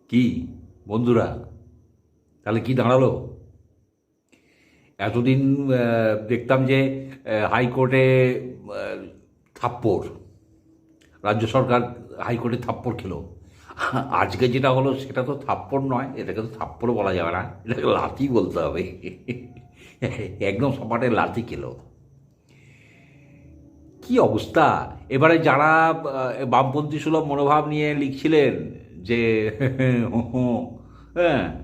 কি বন্ধুরা, তাহলে কি দাঁড়ালো? এতদিন দেখতাম যে হাইকোর্টে থাপ্পড়, রাজ্য সরকার হাইকোর্টে থাপ্পড় খেলো। আজকে যেটা হলো সেটা তো থাপ্পড় নয়, এটাকে তো থাপ্পড় বলা যাবে না, এটাকে লাথি বলতে হবে। একদম সপাটে লাথি খেলো। কি অবস্থা! এবারে যারা বামপন্থী সুলভ মনোভাব নিয়ে লিখছিলেন যে হ্যাঁ,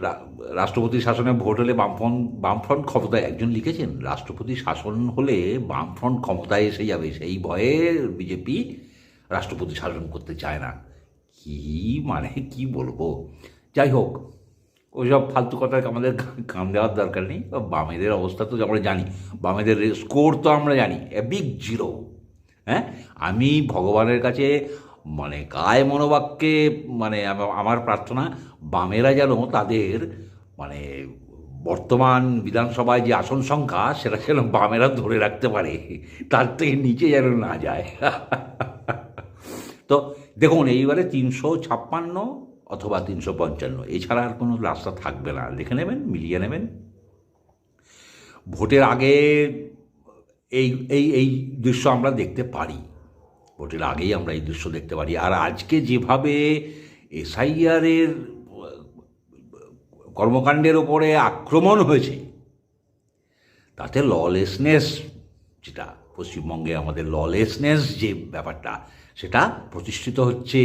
রা- রাষ্ট্রপতি শাসনে ভোট হলে বামফ্রন্ট ক্ষমতায়, একজন লিখেছেন রাষ্ট্রপতি শাসন হলে বামফ্রন্ট ক্ষমতায় এসে যাবে, সেই ভয়ে বিজেপি রাষ্ট্রপতি শাসন করতে চায় না। কি মানে কি বলবো? যাই হোক, ওইসব ফালতু কথা আমাদের কান দেওয়ার দরকার নেই। বামেদের অবস্থা তো আমরা জানি, বামেদের স্কোর তো আমরা জানি, এ বিগ জিরো। হ্যাঁ, আমি ভগবানের কাছে মানে কায় মনোবাক্যে মানে আমার প্রার্থনা, বামেরা যেন তাদের মানে বর্তমান বিধানসভায় যে আসন সংখ্যা সেটা যেন বামেরা ধরে রাখতে পারে, তার থেকে নিচে যেন না যায়। তো দেখুন, এইবারে 356 অথবা 355, এছাড়া আর কোনো রাস্তা থাকবে না। লিখে নেবেন, মিলিয়ে নেবেন। ভোটের আগে এই এই এই দৃশ্য আমরা দেখতে পারি, ভোটের আগেই আমরা এই দৃশ্য দেখতে পারি। আর আজকে যেভাবে এসআইআরের কর্মকাণ্ডের ওপরে আক্রমণ হয়েছে, তাতে ললেসনেস, যেটা পশ্চিমবঙ্গে আমাদের ললেসনেস যে ব্যাপারটা, সেটা প্রতিষ্ঠিত হচ্ছে।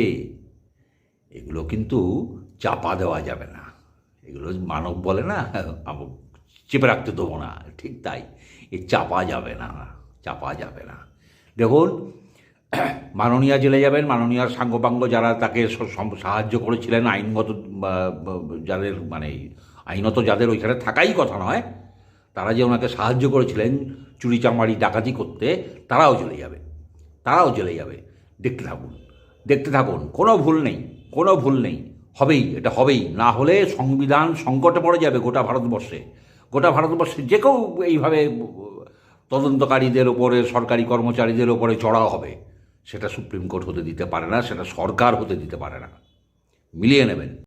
এগুলো কিন্তু চাপা দেওয়া যাবে না। এগুলো মানব বলে না, চেপে রাখতে দেবো না, ঠিক তাই। চাপা যাবে না, চাপা যাবে না। দেখুন, মাননীয়া জেলে যাবেন, মাননীয়ার সাঙ্গপাঙ্গ যারা তাকে সাহায্য করেছিলেন, আইনগত যাদের মানে আইনত যাদের ওইখানে থাকাই কথা নয়, তারা যে ওনাকে সাহায্য করেছিলেন চুরি চামারি ডাকাতি করতে, তারাও চলে যাবে, তারাও চলে যাবে। দেখতে থাকুন, দেখতে থাকুন, কোনো ভুল নেই, কোনো ভুল নেই। হবেই, এটা হবেই। না হলে সংবিধান সংকটে পড়ে যাবে গোটা ভারতবর্ষে। গোটা ভারতবর্ষে যে কেউ এইভাবে তদন্তকারীদের ওপরে, সরকারি কর্মচারীদের ওপরে চড়াও হবে। সেটা সুপ্রিম কোর্ট হতে দিতে পারে না, সেটা সরকার হতে দিতে পারে না। মিলিয়ে নেবেন।